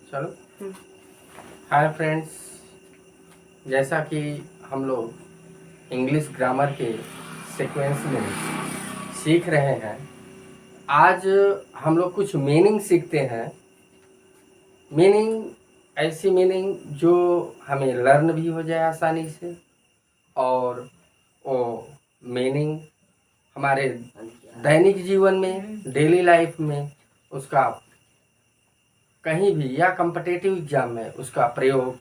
चलो। Hi friends, जैसा कि हम लोग इंग्लिश ग्रामर के सीक्वेंस में सीख रहे हैं, आज हम लोग कुछ मीनिंग सीखते हैं। मीनिंग, ऐसी मीनिंग जो हमें लर्न भी हो जाए आसानी से, और वो मीनिंग हमारे दैनिक जीवन में, डेली लाइफ में उसका कहीं भी या कॉम्पिटिटिव एग्जाम में उसका प्रयोग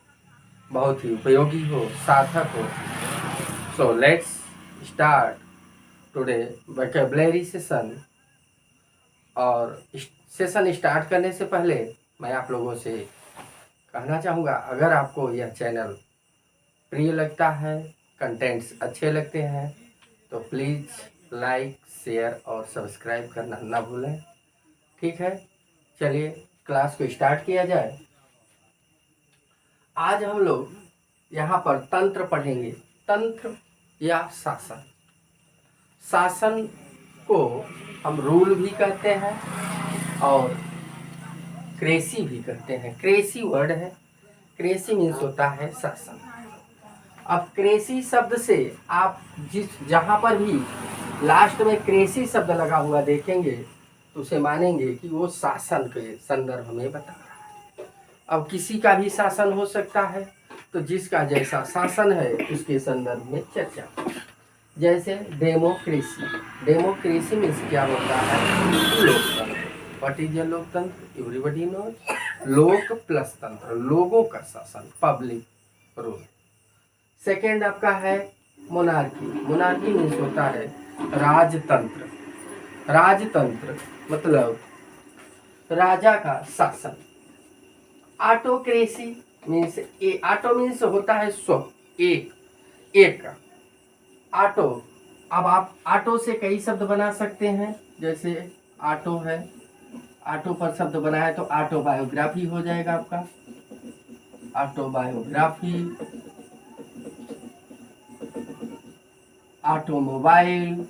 बहुत ही उपयोगी हो, सार्थक हो। So let's start today vocabulary session. और सेशन स्टार्ट करने से पहले मैं आप लोगों से कहना चाहूँगा, अगर आपको यह चैनल प्रिय लगता है, कंटेंट्स अच्छे लगते हैं, तो प्लीज़ लाइक, शेयर और सब्सक्राइब करना ना भूलें। ठीक है, चलिए क्लास को स्टार्ट किया जाए। आज हम लोग यहाँ पर तंत्र पढ़ेंगे। तंत्र या शासन। शासन को हम रूल भी कहते हैं और क्रेसी भी कहते हैं। क्रेसी वर्ड है, क्रेसी मीन्स होता है शासन। अब क्रेसी शब्द से आप जहाँ पर भी लास्ट में क्रेसी शब्द लगा हुआ देखेंगे तो उसे मानेंगे कि वो शासन के संदर्भ में बता रहा है। अब किसी का भी शासन हो सकता है, तो जिसका जैसा शासन है उसके संदर्भ में चर्चा। जैसे डेमोक्रेसी। डेमोक्रेसी में क्या होता है? लोकतंत्र। व्हाट इज ए लोकतंत्र? Everybody knows. लोक प्लस तंत्र, लोगों का शासन, पब्लिक रूल। सेकेंड आपका है मोनार्की। मोनार्की मीन्स होता है राजतंत्र। राजतंत्र मतलब राजा का शासन। ऑटोक्रेसी मीन्स ऑटो मीन्स होता है स्व, एक का। ऑटो, अब आप ऑटो से कई शब्द बना सकते हैं। जैसे ऑटो है, ऑटो पर शब्द बनाए तो ऑटोबायोग्राफी हो जाएगा आपका। Autobiography, automobile,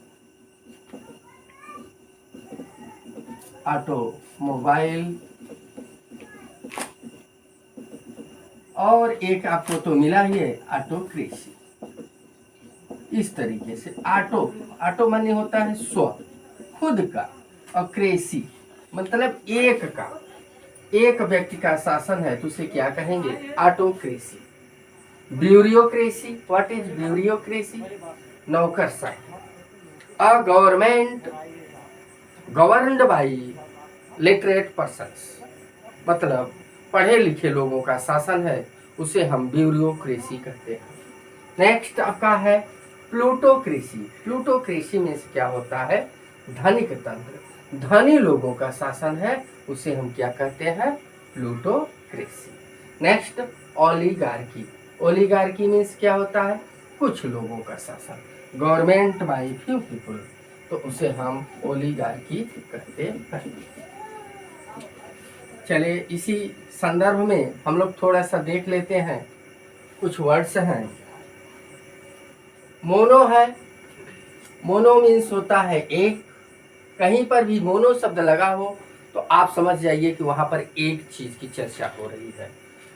automobile. और एक आपको तो मिला ही है ऑटोक्रेसी। इस तरीके से ऑटो माने होता है स्व, खुद का, और क्रेसी मतलब एक का, एक व्यक्ति का शासन है तो उसे क्या कहेंगे? Autocracy. Bureaucracy. What is bureaucracy? नौकरशाही। A government governed by literate persons, मतलब पढ़े लिखे लोगों का शासन है, उसे हम ब्यूरोक्रेसी कहते हैं। नेक्स्ट आपका है प्लूटोक्रेसी। प्लूटोक्रेसी में से क्या होता है? धनिक तंत्र। धनी लोगों का शासन है, उसे हम क्या कहते हैं? Plutocracy. Next oligarchy. Oligarchy means क्या होता है? कुछ लोगों का शासन। गवर्नमेंट बाय फ्यू पीपल, तो उसे हम ओलिगार्की कहते हैं। चलिए इसी संदर्भ में हम लोग थोड़ा सा देख लेते हैं। कुछ वर्ड्स हैं। मोनो है। मोनो मीन्स होता है एक। कहीं पर भी मोनो शब्द लगा हो तो आप समझ जाइए कि वहां पर एक चीज की चर्चा हो रही है।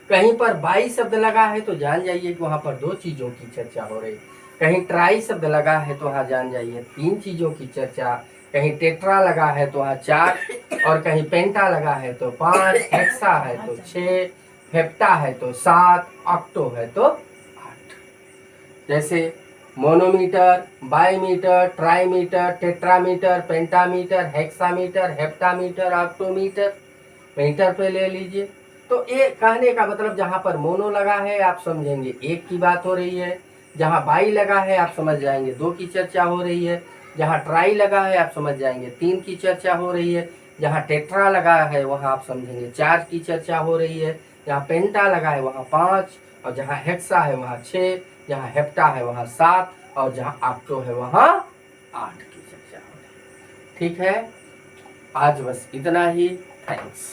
कहीं पर बाई शब्द लगा है तो जान जाइए कि वहां पर दो चीजों की चर्चा हो रही है। कहीं ट्राई शब्द लगा है तो वहां जान जाइए तीन चीजों की चर्चा। कहीं टेट्रा लगा है तो वहां चार, और कहीं पेंटा लगा है तो पांच, हेक्सा है तो 6, हेप्टा है तो 7, ऑक्टो है तो 8। जैसे monometer, bimeter, trimeter, tetrameter, pentameter, hexameter, heptameter, octometer. Metre पे ले लीजिए। तो ये कहने का मतलब जहां पर मोनो लगा है आप समझेंगे एक की बात हो रही है, जहां बाई लगा है आप समझ जाएंगे दो की चर्चा हो रही है, जहां ट्राई लगा है आप समझ जाएंगे तीन की चर्चा हो रही है, जहां टेट्रा लगा है वहां आप समझेंगे 4 की चर्चा हो रही है, जहां पेंटा लगा है वहां 5, और जहां हेक्सा है वहां 6, जहां हेप्टा है वहां 7, और जहां ऑक्टो है वहां 8 की चर्चा हो रही है। ठीक है, आज बस इतना ही। थैंक्स।